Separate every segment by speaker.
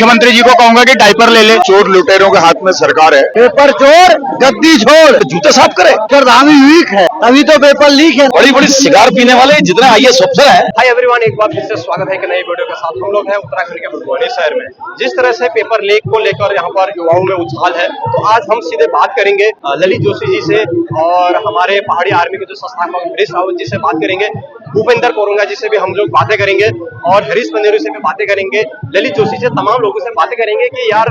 Speaker 1: मुख्यमंत्री जी को कहूंगा कि डायपर ले ले। चोर लुटेरों के हाथ में सरकार है।
Speaker 2: पेपर चोर, गद्दी छोड़,
Speaker 1: जूते साफ करे।
Speaker 2: प्रधानी वीक है, अभी तो पेपर लीक है।
Speaker 1: बड़ी बड़ी सिगार पीने वाले जितने IAS अफसर हैं।
Speaker 3: हाय एवरीवन, एक बार फिर से स्वागत है एक नई वीडियो के साथ। हम लोग हैं उत्तराखंड के भगवानी शहर में। जिस तरह से पेपर लीक को लेकर यहाँ पर युवाओं में उछाल है, तो आज हम सीधे बात करेंगे ललित जोशी जी से और हमारे पहाड़ी आर्मी के जो संस्थापक हरीश रावत जी से बात करेंगे। भूपेंद्र कोरंगा जी से भी हम लोग बातें करेंगे और हरीश पंदेरू से भी बातें करेंगे। ललित जोशी से तमाम लोगों से बातें करेंगे कि यार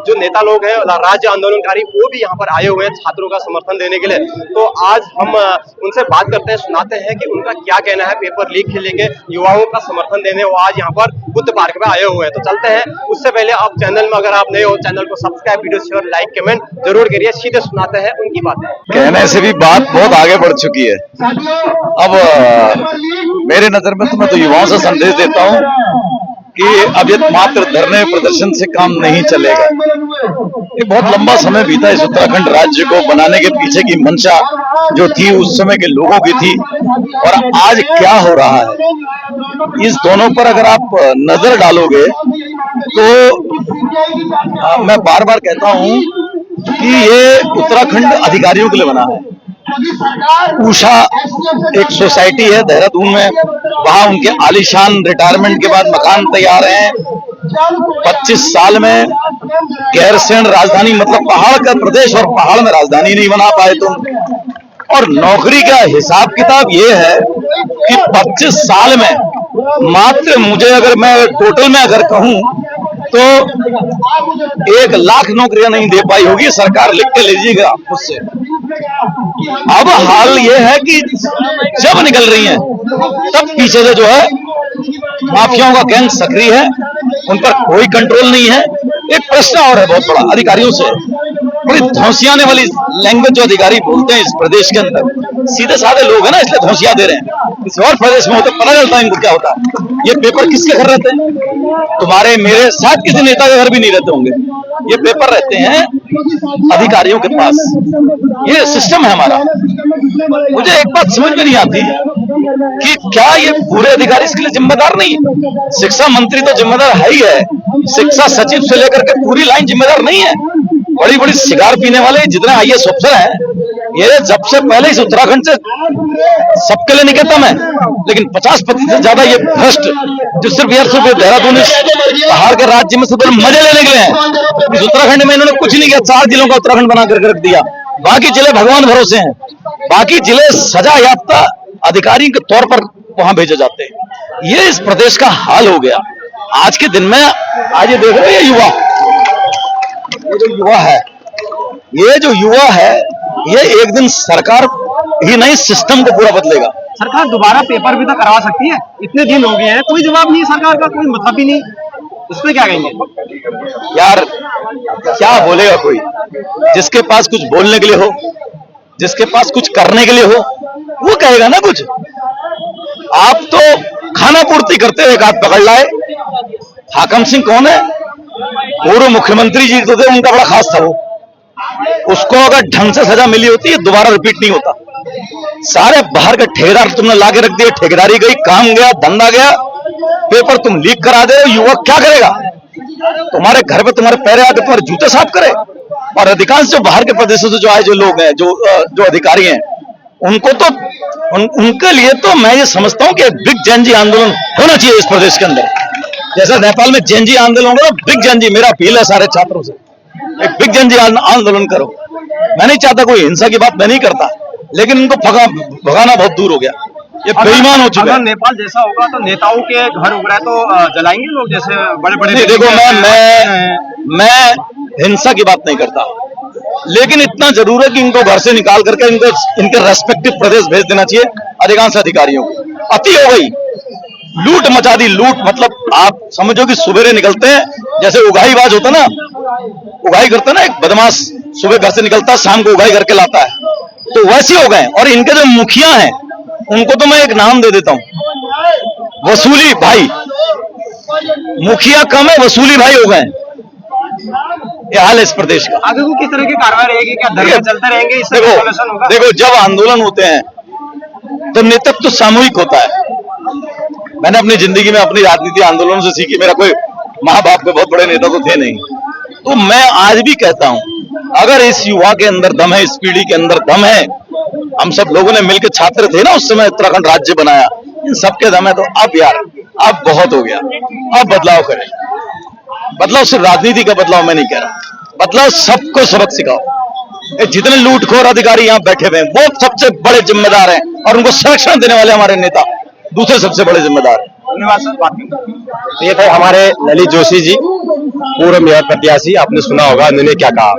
Speaker 3: जो नेता लोग हैं, राज्य आंदोलनकारी, वो भी यहाँ पर आए हुए हैं छात्रों का समर्थन देने के लिए। तो आज हम उनसे बात करते हैं, सुनाते हैं कि उनका क्या कहना है पेपर लीक के लेके, युवाओं का समर्थन देने वो आज यहाँ पर बुद्ध पार्क में आए हुए हैं। तो चलते हैं। उससे पहले आप चैनल में अगर आप नए हो, चैनल को subscribe, video share, like, comment जरूर करिए। सीधे सुनाते हैं उनकी बातें।
Speaker 1: कहने से भी बात बहुत आगे बढ़ चुकी है। अब मेरे नजर में तो मैं तो युवाओं से संदेश देता हूँ कि अब ये मात्र धरने प्रदर्शन से काम नहीं चलेगा। ये बहुत लंबा समय बीता इस उत्तराखंड राज्य को बनाने के पीछे की मंशा जो थी उस समय के लोगों की थी, और आज क्या हो रहा है, इस दोनों पर अगर आप नजर डालोगे तो मैं बार बार कहता हूं कि ये उत्तराखंड अधिकारियों के लिए बना है। उषा एक सोसाइटी है देहरादून में, वहां उनके आलीशान रिटायरमेंट के बाद मकान तैयार हैं। 25 साल में गैरसैंण राजधानी, मतलब पहाड़ का प्रदेश और पहाड़ में राजधानी नहीं बना पाए तुम। और नौकरी का हिसाब किताब ये है कि 25 साल में मात्र मुझे, अगर मैं टोटल में अगर कहूं तो 1 लाख नौकरियां नहीं दे पाई होगी सरकार। लिख के लीजिएगा मुझसे। अब हाल ये है कि जब निकल रही हैं तब पीछे से जो है माफियाओं का गैंग सक्रिय है, उन पर कोई कंट्रोल नहीं है। एक प्रश्न और है बहुत बड़ा अधिकारियों से, बड़ी धौंसियाने वाली लैंग्वेज जो अधिकारी बोलते हैं इस प्रदेश के अंदर। सीधे साधे लोग हैं ना, इसलिए धौंसिया दे रहे हैं। किसी और प्रदेश में होते पता चलता है इनको क्या होता है। ये पेपर किसके घर रहते हैं? तुम्हारे मेरे साथ किसी नेता के घर भी नहीं रहते होंगे। ये पेपर रहते हैं अधिकारियों के पास। ये सिस्टम है हमारा। मुझे एक बात समझ में नहीं आती कि क्या ये पूरे अधिकारी इसके लिए जिम्मेदार नहीं है? शिक्षा मंत्री तो जिम्मेदार है ही है, शिक्षा सचिव से लेकर के पूरी लाइन जिम्मेदार नहीं है। बड़ी बड़ी सिगार पीने वाले जितने IAS अफसर हैं, ये जब से पहले इस उत्तराखंड से सबके लिए निकलता है, लेकिन 50% ज्यादा ये भ्रष्ट जो सिर्फ देहरादून इस पहाड़ के राज्य में सिर्फ मजे लेने के लिए हैं। इस उत्तराखंड में इन्होंने कुछ नहीं किया। 4 जिलों का उत्तराखंड बना करके रख दिया। बाकी जिले भगवान भरोसे हैं, बाकी जिले सजा याफ्ता अधिकारी के तौर पर वहां भेजे जाते हैं। ये इस प्रदेश का हाल हो गया आज के दिन में। आज ये देखो, ये जो युवा है, ये एक दिन सरकार ही नहीं सिस्टम को पूरा बदलेगा।
Speaker 3: सरकार दोबारा पेपर भी तो करवा सकती है। इतने दिन हो गए हैं, कोई जवाब नहीं सरकार का, कोई मतलब ही नहीं। उसमें क्या कहेंगे
Speaker 1: यार? क्या बोलेगा कोई? जिसके पास कुछ बोलने के लिए हो, जिसके पास कुछ करने के लिए हो, वो कहेगा ना कुछ। आप तो खाना पूर्ति करते हुए एक हाथ पकड़ लाए। हाकम सिंह कौन है? पूर्व मुख्यमंत्री जी तो थे, उनका बड़ा खास था वो। उसको अगर ढंग से सजा मिली होती है दोबारा रिपीट नहीं होता। सारे बाहर के ठेकेदार तुमने लाके रख दिए। ठेकेदारी गई, काम गया, धंधा गया, पेपर तुम लीक करा दे। युवक क्या करेगा? तुम्हारे घर पे तुम्हारे पैरे आके तुम्हारे जूते साफ करे। और अधिकांश जो बाहर के प्रदेशों से जो आए जो लोग हैं, जो अधिकारी हैं, उनको तो उनके लिए तो मैं ये समझता हूं कि एक बिग जेनजी आंदोलन होना चाहिए इस प्रदेश के अंदर। जैसा नेपाल में जेनजी आंदोलन होगा, बिग जेनजी, मेरा अपील है सारे छात्रों से, एक बिग जेनजी आंदोलन करो। मैं नहीं चाहता, कोई हिंसा की बात मैं नहीं करता, लेकिन इनको भगाना बहुत दूर हो गया। ये बेईमान हो चुका है।
Speaker 3: नेपाल जैसा होगा तो नेताओं के घर उगड़ा तो जलाएंगे लोग, जैसे बड़े बड़े।
Speaker 1: देखो, मैं हिंसा की बात नहीं करता, लेकिन इतना जरूर है कि इनको घर से निकाल करके इनके रेस्पेक्टिव प्रदेश भेज देना चाहिए। अधिकांश अधिकारियों को अति हो गई, लूट मचा दी। लूट मतलब आप समझो कि सवेरे निकलते हैं, जैसे उगाईबाज होता ना, उगाई करता ना, एक बदमाश सुबह घर से निकलता है, शाम को उगाई करके लाता है, तो वैसे हो गए। और इनके जो मुखिया हैं, उनको तो मैं एक नाम दे देता हूं, वसूली भाई। मुखिया कम है, वसूली भाई हो गए। ये हाल है इस प्रदेश का।
Speaker 3: आगे को किस तरह की कार्रवाई रहेगी? क्या धरने चलते रहेंगे?
Speaker 1: देखो, जब आंदोलन होते हैं तो नेतृत्व सामूहिक होता है। मैंने अपनी जिंदगी में अपनी राजनीति आंदोलन से सीखी। मेरा कोई माँ बाप के बहुत बड़े नेता तो थे नहीं। तो मैं आज भी कहता हूं, अगर इस युवा के अंदर दम है, इस पीढ़ी के अंदर दम है, हम सब लोगों ने मिलकर, छात्र थे ना उस समय, उत्तराखंड राज्य बनाया, इन सबके दम है, तो अब यार अब बहुत हो गया, अब बदलाव करें। बदलाव सिर्फ राजनीति का बदलाव मैं नहीं कह रहा, बदलाव सबको सबक सिखाओ। ये जितने लूटखोर अधिकारी यहाँ बैठे हुए हैं वो सबसे बड़े जिम्मेदार हैं, और उनको संरक्षण देने वाले हमारे नेता दूसरे सबसे बड़े जिम्मेदार हैं।
Speaker 3: धन्यवाद सर। ये थे हमारे ललित जोशी जी, पूर्व मेयर प्रत्याशी। आपने सुना होगा उन्होंने क्या कहा।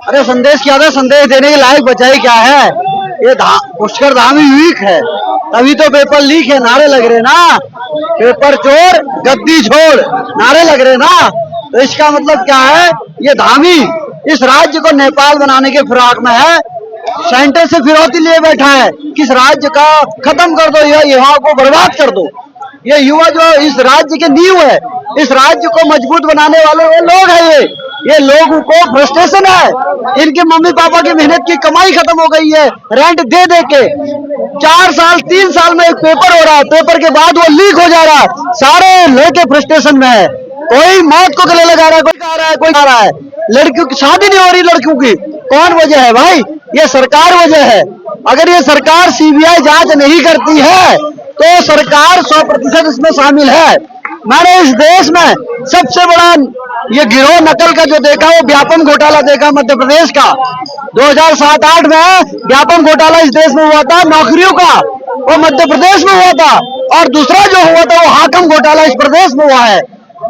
Speaker 2: अरे संदेश क्या था, संदेश देने के लायक बचाई क्या है। ये पुष्कर धाम ही वीक है, तभी तो पेपर लीक है, नारे लग रहे ना, पेपर चोर गद्दी छोड़, नारे लग रहे ना। तो इसका मतलब क्या है, ये धामी इस राज्य को नेपाल बनाने के फिराक में है, सेंटर से फिरौती लिए बैठा है कि इस राज्य का खत्म कर दो, यह युवाओं को बर्बाद कर दो। ये युवा जो इस राज्य के नींव है, इस राज्य को मजबूत बनाने वाले वो लोग हैं। ये लोगों को फ्रस्ट्रेशन है, इनके मम्मी पापा की मेहनत की कमाई खत्म हो गई है रेंट दे दे के। 4 साल 3 साल में एक पेपर हो रहा है, पेपर के बाद वो लीक हो जा रहा है, सारे लड़के फ्रस्ट्रेशन में है। कोई मौत को गले लगा रहा है, कोई खा रहा है, कोई खा रहा है। लड़कियों की शादी नहीं हो रही, लड़कियों की कौन वजह है भाई? ये सरकार वजह है। अगर ये सरकार सीबीआई जांच नहीं करती है तो सरकार 100% इसमें शामिल है। मैंने इस देश में सबसे बड़ा ये गिरोह नकल का जो देखा, वो व्यापम घोटाला देखा मध्य प्रदेश का। 2007-8 में व्यापम घोटाला इस देश में हुआ था, नौकरियों का, वो मध्य प्रदेश में हुआ था। और दूसरा जो हुआ था वो हाकम घोटाला इस प्रदेश में हुआ है।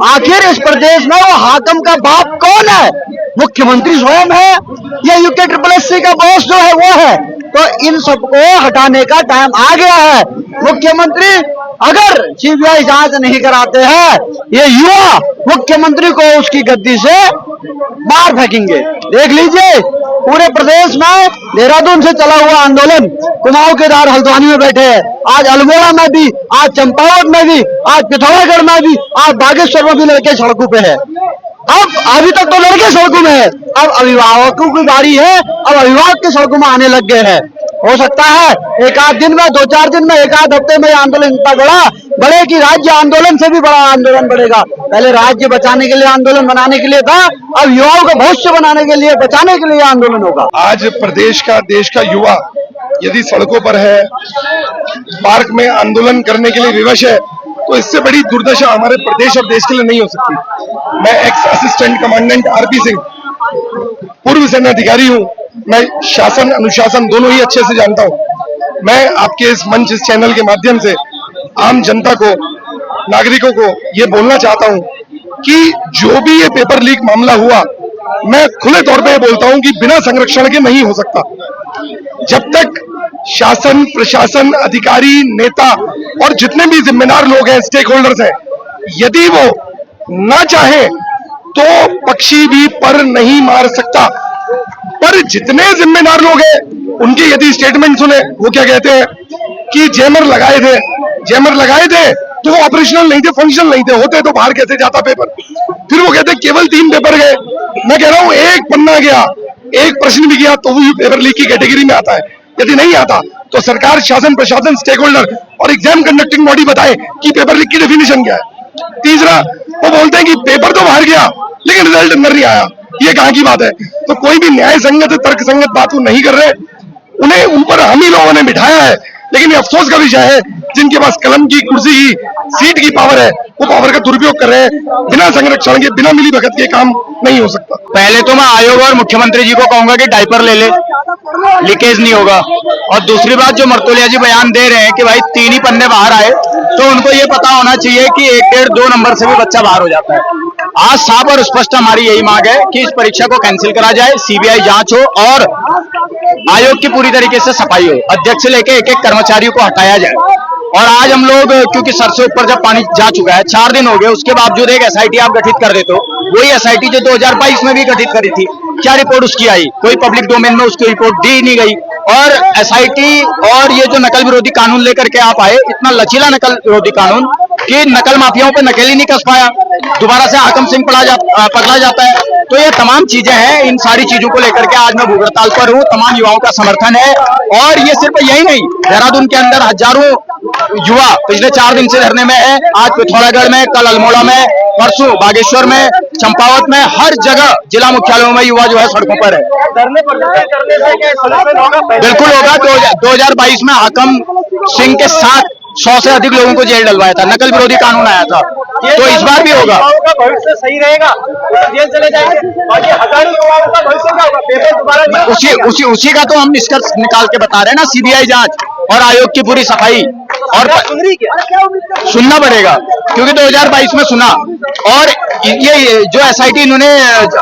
Speaker 2: आखिर इस प्रदेश में वो हाकम का बाप कौन है? मुख्यमंत्री स्वयं है, या यूके SSS का बॉस जो है वो है। तो इन सबको हटाने का टाइम आ गया है। मुख्यमंत्री अगर सीबीआई जांच नहीं कराते हैं, ये युवा मुख्यमंत्री को उसकी गद्दी से बाहर फेंकेंगे। देख लीजिए पूरे प्रदेश में देहरादून से चला हुआ आंदोलन, कुमाऊं के दार हल्द्वानी में बैठे हैं, आज अल्मोड़ा में भी, आज चंपावत में भी, आज पिथौरागढ़ में भी, आज बागेश्वर में भी लड़के सड़कों पे है। अब अभी तक तो लड़के सड़कों में है, अब अभिभावकों की बारी है, अब अभिभावक के सड़कों में आने लग गए हैं। हो सकता है एक आध दिन में, 2-4 दिन में, एक आध हफ्ते में आंदोलन इतना बढ़े कि राज्य आंदोलन से भी बड़ा आंदोलन बढ़ेगा। पहले राज्य बचाने के लिए आंदोलन बनाने के लिए था, अब युवाओं का भविष्य बनाने के लिए, बचाने के लिए आंदोलन होगा।
Speaker 4: आज प्रदेश का, देश का युवा यदि सड़कों पर है, पार्क में आंदोलन करने के लिए विवश है, तो इससे बड़ी दुर्दशा हमारे प्रदेश और देश के लिए नहीं हो सकती। मैं x assistant commandant RP Singh, पूर्व सेना अधिकारी हूं। मैं शासन अनुशासन दोनों ही अच्छे से जानता हूं। मैं आपके इस मंच, इस चैनल के माध्यम से आम जनता को, नागरिकों को ये बोलना चाहता हूं कि जो भी ये पेपर लीक मामला हुआ, मैं खुले तौर पे बोलता हूं कि बिना संरक्षण के नहीं हो सकता। जब तक शासन, प्रशासन, अधिकारी, नेता और जितने भी जिम्मेदार लोग हैं, स्टेक होल्डर्स हैं, यदि वो ना चाहे तो पक्षी भी पर नहीं मार सकता। पर जितने जिम्मेदार लोग हैं उनके यदि स्टेटमेंट सुने, वो क्या कहते हैं कि जैमर लगाए थे तो वो ऑपरेशनल नहीं थे, फंक्शनल नहीं थे, होते तो बाहर कैसे जाता पेपर। फिर वो कहते केवल 3 पेपर गए। मैं कह रहा हूं एक पन्ना गया, एक प्रश्न भी गया तो वो पेपर लीक की कैटेगरी में आता है। यदि नहीं आता तो सरकार, शासन, प्रशासन, स्टेक होल्डर और एग्जाम कंडक्टिंग बॉडी बताए कि पेपर लीक की डेफिनेशन क्या है। तीसरा, वो बोलते हैं कि पेपर तो बाहर गया लेकिन रिजल्ट अंदर नहीं आया। ये कहां की बात है? तो कोई भी न्याय संगत, तर्क संगत बात वो नहीं कर रहे। उन्हें, उन पर हम ही लोगों ने बिठाया है। लेकिन ये अफसोस का विषय है, जिनके पास कलम की, कुर्सी की, सीट की पावर है, वो पावर का दुरुपयोग कर रहे हैं। बिना संरक्षण के, बिना मिलीभगत के काम नहीं हो सकता।
Speaker 5: पहले तो मैं आयोग और मुख्यमंत्री जी को कहूंगा कि डायपर ले ले, लीकेज नहीं होगा। और दूसरी बात, जो मर्तोलिया जी बयान दे रहे हैं कि भाई 3 ही पन्ने बाहर आए, तो उनको ये पता होना चाहिए कि 1-1.5-2 नंबर से भी बच्चा बाहर हो जाता है। आज साफ और स्पष्ट हमारी यही मांग है कि इस परीक्षा को कैंसिल करा जाए, सीबीआई जांच हो और आयोग की पूरी तरीके से सफाई हो, अध्यक्ष से लेकर एक-एक कर्मचारियों को हटाया जाए। और आज हम लोग, क्योंकि सर से ऊपर जब पानी जा चुका है, 4 दिन हो गए, उसके बावजूद एक एसआईटी आप गठित कर देते हो। वही एसआईटी जो 2022 में भी गठित करी थी, क्या रिपोर्ट उसकी आई? कोई पब्लिक डोमेन में उसकी रिपोर्ट दी नहीं गई। और एसआईटी और ये जो नकल विरोधी कानून लेकर के आप आए, इतना लचीला नकल विरोधी कानून कि नकल माफियाओं पे नकेल ही नहीं कस पाया, दोबारा से हाकम सिंह पकड़ा जाता है। तो ये तमाम चीजें हैं, इन सारी चीजों को लेकर के आज मैं भूख हड़ताल पर हूँ। तमाम युवाओं का समर्थन है। और ये सिर्फ यही नहीं, देहरादून के अंदर हजारों युवा पिछले 4 दिन से धरने में है। आज पिथौरागढ़ में, कल अल्मोड़ा में, परसों बागेश्वर में, चंपावत में, हर जगह जिला मुख्यालयों में युवा जो है सड़कों पर है।
Speaker 3: धरने प्रदर्शन करने से क्या सॉल्यूशन होगा?
Speaker 5: बिल्कुल होगा। 2022 में हाकम सिंह के साथ 100 से अधिक लोगों को जेल डलवाया था, नकल विरोधी कानून आया था, तो इस बार भी होगा।
Speaker 3: युवाओं का भविष्य सही रहेगा, जेल चले जाएंगे, बाकी हजारों युवाओं का भविष्य क्या होगा? पेपर दोबारा
Speaker 5: उसी का तो हम निष्कर्ष निकाल के बता रहे हैं ना, सीबीआई जांच और आयोग की पूरी सफाई। और
Speaker 3: सुन रही क्या?
Speaker 5: सुनना पड़ेगा, क्योंकि 2022 में सुना, और ये जो एसआईटी इन्होंने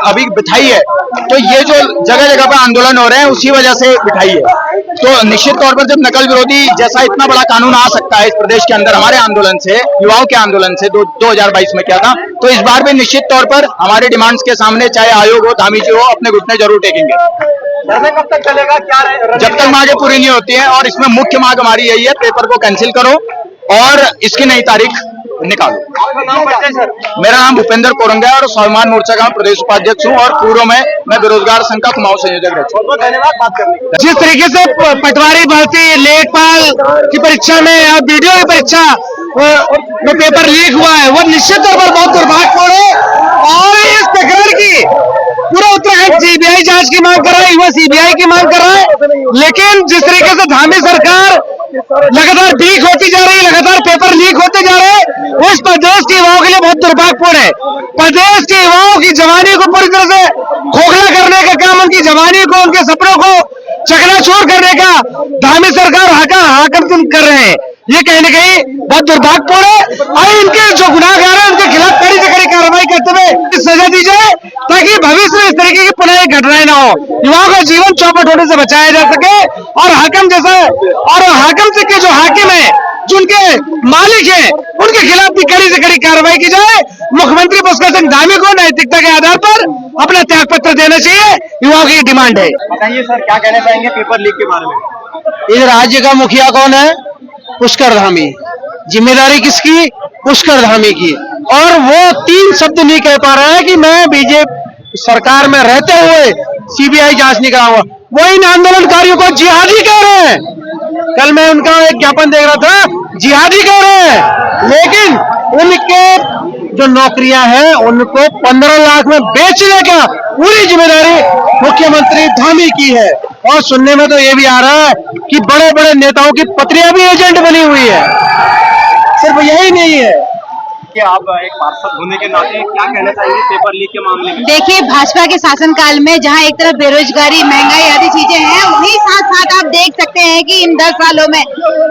Speaker 5: अभी बिठाई है, तो ये जो जगह जगह पर आंदोलन हो रहे हैं उसी वजह से बिठाई है। तो निश्चित तौर पर जब नकल विरोधी जैसा इतना बड़ा कानून आ सकता है इस प्रदेश के अंदर हमारे आंदोलन से, युवाओं के आंदोलन से 2022 में क्या था, तो इस बार भी निश्चित तौर पर हमारे डिमांड्स के सामने चाहे आयोग हो, धामी जी हो, अपने घुटने जरूर टेकेंगे।
Speaker 3: धरना कब तक चलेगा? क्या
Speaker 5: जब तक मांगे पूरी नहीं होती हैं, और इसमें मुख्य मांग हमारी यही है, पेपर को कैंसिल करो और इसकी नई तारीख निकालो।
Speaker 3: आपका नाम बताइए सर।
Speaker 5: मेरा नाम भूपेंद्र कोरंगा है और स्वाभिमान मोर्चा का प्रदेश उपाध्यक्ष हूँ, और पूर्व में मैं बेरोजगार संघ का कुमाऊं संयोजक रह चुका हूं।
Speaker 3: बहुत बहुत धन्यवाद बात करने के लिए।
Speaker 2: जिस तरीके से पटवारी भर्ती, लेखपाल की परीक्षा में और बीडीओ की परीक्षा में पेपर लीक हुआ है, वो निश्चित तौर पर बहुत दुर्भाग्यपूर्ण है। और इस प्रकरण की पूरा उत्तराखंड सीबीआई जांच की मांग कर रहा है, युवा सीबीआई की मांग कर रहा है। लेकिन जिस तरीके से धामी सरकार लगातार लीक होती जा रही है, लगातार पेपर लीक होते जा रहे हैं, उस प्रदेश के युवाओं के लिए बहुत दुर्भाग्यपूर्ण है। प्रदेश के युवाओं की जवानी को पूरी तरह से खोखला करने का काम, उनकी जवानी को, उनके सपनों को चकनाचूर करने का धामी सरकार हाकम कर रहे हैं। ये कहीं न कहीं बहुत दुर्भाग्यपूर्ण है, और इनके जो गुनाहगार हैं उनके खिलाफ कड़ी से कड़ी कार्रवाई करते हुए सजा दी जाए, ताकि भविष्य में इस तरीके की पुनः एक घटनाएं न हो, युवाओं का जीवन चौपट होने से बचाया जा सके। और हाकम से के जो हाकिम है, जो उनके मालिक हैं, उनके खिलाफ भी कड़ी से कड़ी कार्रवाई की जाए। मुख्यमंत्री पुष्कर सिंह धामी को नैतिकता के आधार पर अपना त्याग पत्र देना चाहिए, युवाओं की डिमांड है।
Speaker 3: बताइए सर, क्या कहना चाहेंगे पेपर लीक के बारे में?
Speaker 2: इस राज्य का मुखिया कौन है? पुष्कर धामी। जिम्मेदारी किसकी? पुष्कर धामी की। और वो 3 शब्द नहीं कह पा रहा है कि मैं बीजेपी सरकार में रहते हुए सीबीआई जांच नहीं कराऊंगा। वो इन आंदोलनकारियों को जिहादी कह रहे हैं। कल मैं उनका एक ज्ञापन देख रहा था, जिहादी कह रहे हैं, लेकिन उनके जो नौकरियां हैं उनको 15 लाख में बेचने का पूरी जिम्मेदारी मुख्यमंत्री धामी की है। और सुनने में तो ये भी आ रहा है कि बड़े बड़े नेताओं की पत्नियां भी एजेंट बनी हुई है। सिर्फ यही नहीं है
Speaker 3: कि आप एक पार्षद होने के नाते क्या कहना चाहेंगे पेपर लीक के मामले में?
Speaker 6: देखिए, भाजपा के शासनकाल में जहां एक तरफ बेरोजगारी, महंगाई आदि चीजें हैं, वहीं साथ साथ आप देख सकते हैं कि इन 10 सालों में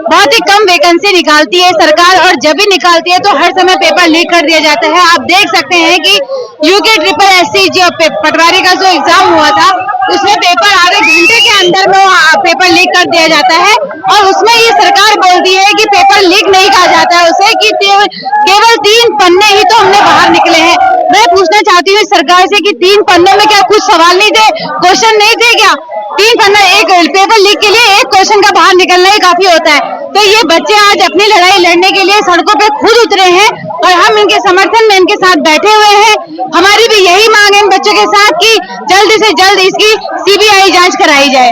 Speaker 6: बहुत ही कम वैकेंसी निकालती है सरकार, और जब भी निकालती है तो हर समय पेपर लीक कर दिया जाता है। आप देख सकते हैं कि यूके SSC जो पटवारी का जो एग्जाम हुआ था, उसमें पेपर आधे घंटे के अंदर में पेपर लीक कर दिया जाता है, और उसमें ये सरकार बोलती है कि पेपर लीक नहीं कहा जाता है उसे, कि केवल 3 पन्ने ही तो हमने बाहर निकले हैं। मैं पूछना चाहती हूँ सरकार से कि 3 पन्ने में क्या कुछ सवाल नहीं थे, क्वेश्चन नहीं थे क्या? 3 पन्ना, एक पेपर लीक के लिए एक क्वेश्चन का बाहर निकलना ही काफी होता है। तो ये बच्चे आज अपनी लड़ाई लड़ने के लिए सड़कों पे खुद उतरे हैं, और हम इनके समर्थन में इनके साथ बैठे हुए हैं। हमारी भी यही मांग है इन बच्चों के साथ कि जल्द से जल्द इसकी सीबीआई जांच कराई जाए।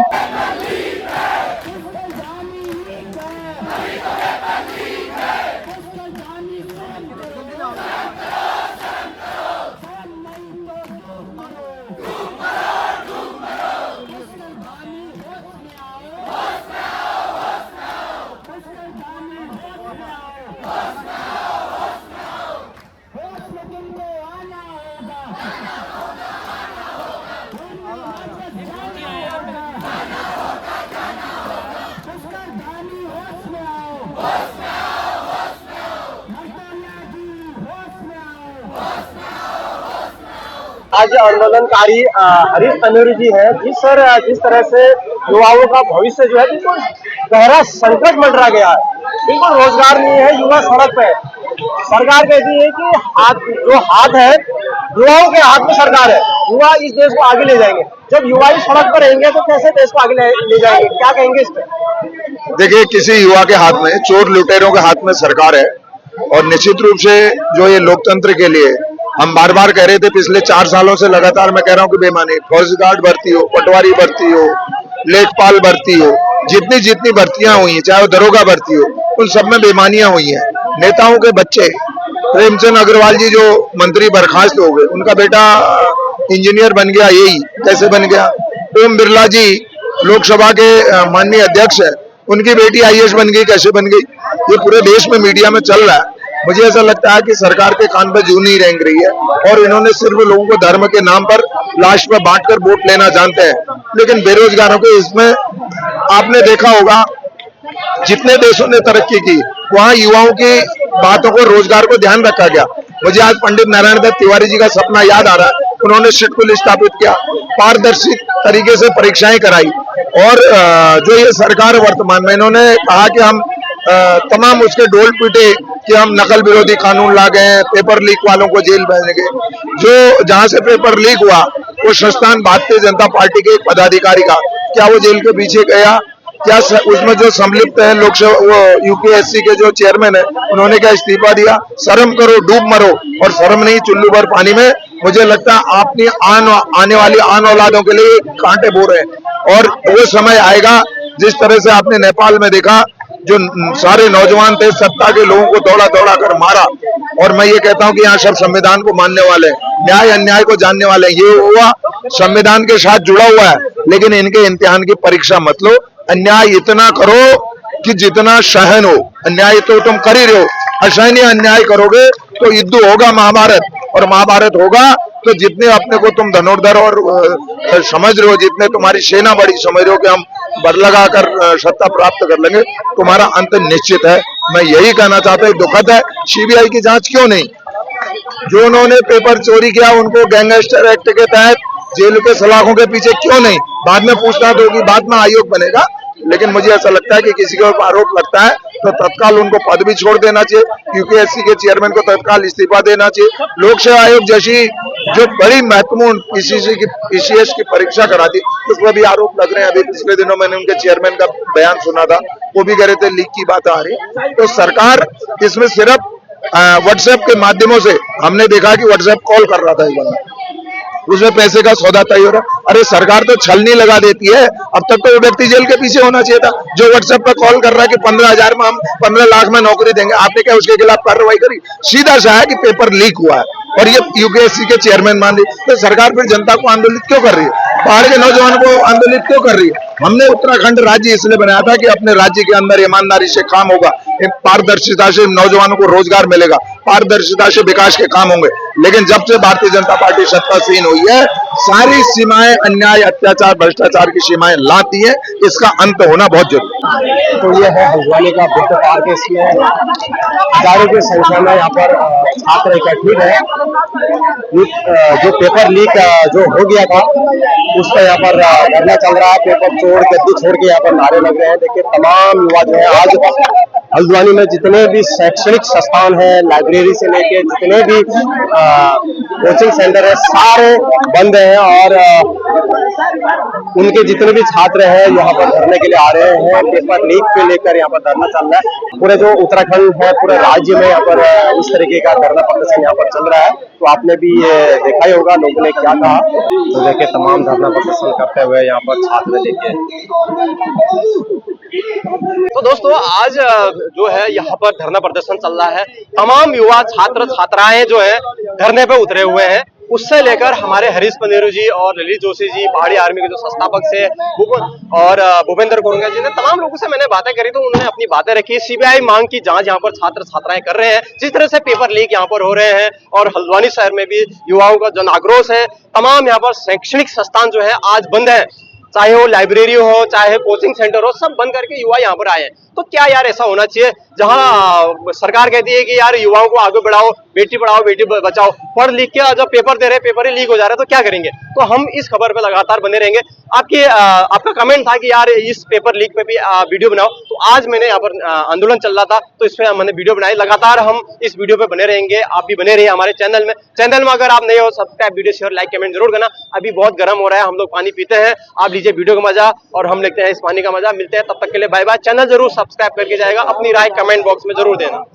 Speaker 3: आज आंदोलनकारी हरीश तनूरी जी हैं। जिस तरह से युवाओं का भविष्य जो है बिल्कुल गहरा संकट मंडरा गया है, बिल्कुल रोजगार नहीं है, युवा सड़क पे है। सरकार कहती है कि जो हाथ है युवाओं के हाथ में सरकार है, युवा इस देश को आगे ले जाएंगे। जब युवा ही सड़क पर रहेंगे तो कैसे देश को आगे ले जाएंगे? क्या कहेंगे इस पे?
Speaker 4: देखिए, किसी युवा के हाथ में, चोर लुटेरों के हाथ में सरकार है, और निश्चित रूप से जो ये लोकतंत्र के लिए हम बार बार कह रहे थे पिछले 4 सालों से, लगातार मैं कह रहा हूं कि बेमानी, फौज गार्ड भर्ती हो, पटवारी भर्ती हो, लेखपाल भर्ती हो, जितनी भर्तियां हुई हैं, चाहे वो दरोगा भर्ती हो, उन सब में बेमानियां हुई हैं। नेताओं के बच्चे प्रेमचंद अग्रवाल जी जो मंत्री बर्खास्त हो गए, उनका बेटा इंजीनियर बन गया, यही कैसे बन गया। ओम बिरला जी लोकसभा के माननीय अध्यक्ष है, उनकी बेटी आईएएस बन गई, कैसे बन गई। ये पूरे देश में मीडिया में चल रहा है। मुझे ऐसा लगता है कि सरकार के कान पर जू नहीं रेंग रही है और इन्होंने सिर्फ लोगों को धर्म के नाम पर लाश में बांटकर वोट लेना जानते हैं। लेकिन बेरोजगारों के इसमें आपने देखा होगा, जितने देशों ने तरक्की की वहां युवाओं की बातों को, रोजगार को ध्यान रखा गया। मुझे आज पंडित नारायण दत्त तिवारी जी का सपना याद आ रहा है। उन्होंने शिटकुल स्थापित किया, पारदर्शी तरीके से परीक्षाएं कराई और जो ये सरकार वर्तमान में, इन्होंने कहा कि हम तमाम उसके डोल पीटे कि हम नकल विरोधी कानून ला गए, पेपर लीक वालों को जेल भेजेंगे। जो जहां से पेपर लीक हुआ वो संस्थान भारतीय जनता पार्टी के एक पदाधिकारी का, क्या वो जेल के पीछे गया? क्या उसमें जो सम्मिलित है लोकसभा, वो यूपीएससी के जो चेयरमैन है, उन्होंने क्या इस्तीफा दिया? शर्म करो, डूब मरो। और शर्म नहीं, चुल्लू भर पानी में। मुझे लगता है अपनी आने वाली आन औलादों के लिए कांटे बो रहे हैं और वो समय आएगा जिस तरह से आपने नेपाल में देखा, जो सारे नौजवान थे सत्ता के लोगों को दौड़ा दौड़ा कर मारा। और मैं ये कहता हूं कि यहाँ सब संविधान को मानने वाले, न्याय अन्याय को जानने वाले। ये हुआ संविधान के साथ जुड़ा हुआ है, लेकिन इनके इम्तिहान की परीक्षा मत लो। अन्याय इतना करो कि जितना सहन हो। अन्याय तो तुम कर ही रहे हो, असहनीय अन्याय करोगे तो युद्ध होगा महाभारत, और महाभारत होगा तो जितने अपने को तुम धनुर्धर और समझ रहे हो, जितने तुम्हारी सेना बड़ी समझ रहे हो कि हम बर लगाकर सत्ता प्राप्त कर लेंगे, तुम्हारा अंत निश्चित है। मैं यही कहना चाहता हूँ। दुखद है, सीबीआई की जांच क्यों नहीं? जो उन्होंने पेपर चोरी किया उनको गैंगस्टर एक्ट के तहत जेल के सलाखों के पीछे क्यों नहीं? बाद में पूछताछ होगी, बाद में आयोग बनेगा। लेकिन मुझे ऐसा लगता है कि किसी के ऊपर आरोप लगता है तो तत्काल उनको पद भी छोड़ देना चाहिए। यूपीएससी के चेयरमैन को तत्काल इस्तीफा देना चाहिए। लोक सेवा आयोग जैसी जो बड़ी महत्वपूर्ण पीसीएस की परीक्षा कराती, उसमें भी आरोप लग रहे हैं। अभी पिछले दिनों मैंने उनके चेयरमैन का बयान सुना था, वो भी कह रहे थे लीक की बात आ रही। तो सरकार इसमें सिर्फ व्हाट्सएप के माध्यमों से, हमने देखा कि व्हाट्सएप कॉल कर रहा था एक बंदा, उसमें पैसे का सौदा तय हो रहा। अरे सरकार तो छलनी लगा देती है। अब तक तो वो व्यक्ति जेल के पीछे होना चाहिए था जो व्हाट्सएप पे कॉल कर रहा है कि 15,000 में हम 15 लाख में नौकरी देंगे। आपने क्या उसके खिलाफ कार्रवाई करी? सीधा सा है कि पेपर लीक हुआ है और ये यूपीएससी के चेयरमैन मान ली। तो सरकार फिर जनता को आंदोलित क्यों कर रही है? बाहर के नौजवानों को आंदोलित क्यों कर रही है? हमने उत्तराखंड राज्य इसलिए बनाया था कि अपने राज्य के अंदर ईमानदारी से काम होगा, पारदर्शिता से नौजवानों को रोजगार मिलेगा, पारदर्शिता से विकास के काम होंगे। लेकिन जब से भारतीय जनता पार्टी सत्तासीन हुई है, सारी सीमाएं अन्याय, अत्याचार, भ्रष्टाचार की सीमाएं लाती है। इसका अंत होना बहुत जरूरी है।
Speaker 3: तो ये है हल्द्वानी का बुद्ध पार्क। इसमें हजारों की संख्या में यहाँ पर छात्र इकट्ठित है। जो पेपर लीक जो हो गया था उस पर यहाँ पर धरना चल रहा है। पेपर छोड़, गद्दी छोड़ के यहाँ पर नारे लग रहे हैं। देखिए तमाम युवा जो है, आज हल्द्वानी में जितने भी शैक्षणिक संस्थान है, लाइब्रेरी से लेके जितने भी कोचिंग सेंटर है, सारे बंद हैं और उनके जितने भी छात्र हैं यहाँ पर धरने के लिए आ रहे हैं। पेपर लीक को लेकर यहाँ पर धरना चल रहा है। पूरे जो उत्तराखंड है, पूरे राज्य में यहाँ पर इस तरीके का धरना प्रदर्शन यहाँ पर चल रहा है। तो आपने भी ये देखा ही होगा लोगों ने क्या कहा। तो देखिए तमाम धरना प्रदर्शन करते हुए यहाँ पर छात्र देखिए। तो दोस्तों आज जो है यहाँ पर धरना प्रदर्शन चल रहा है। तमाम युवा छात्र छात्राएं जो है धरने पे उतरे हुए हैं। उससे लेकर हमारे हरीश पनेरू जी और ललित जोशी जी, पहाड़ी आर्मी के जो संस्थापक से, और भूपेंद्र कोरंगा जी ने, तमाम लोगों से मैंने बातें करी तो उन्होंने अपनी बातें रखी। सीबीआई मांग की जांच यहाँ पर छात्र छात्राएं कर रहे हैं। जिस तरह से पेपर लीक यहाँ पर हो रहे हैं और हल्द्वानी शहर में भी युवाओं का जन आक्रोश है। तमाम यहाँ पर शैक्षणिक संस्थान जो है आज बंद है, चाहे वो लाइब्रेरी हो, चाहे कोचिंग सेंटर हो, सब बंद करके युवा यहाँ पर आए हैं। तो क्या यार ऐसा होना चाहिए? जहां सरकार कहती है कि यार युवाओं को आगे बढ़ाओ, बेटी पढ़ाओ बेटी बचाओ, पढ़ लिख के जब पेपर दे रहे हैं, पेपर ही लीक हो जा रहा है, तो क्या करेंगे? तो हम इस खबर पे लगातार बने रहेंगे। आपका कमेंट था कि यार इस पेपर लीक पे भी वीडियो बनाओ, तो आज मैंने यहाँ पर आंदोलन चल रहा था तो इस पे मैंने वीडियो बनाई। लगातार हम इस वीडियो पे बने रहेंगे। आप भी बने रहिए हमारे चैनल में। अगर आप नए हो, subscribe, video share, like, comment जरूर करना। अभी बहुत गर्म हो रहा है, हम लोग पानी पीते हैं। आप लीजिए वीडियो का मजा और हम लेते हैं इस पानी का मजा। मिलते हैं, तब तक के लिए बाय बाय। चैनल जरूर सब्सक्राइब करके जाएगा। अपनी राय कमेंट बॉक्स में जरूर देना।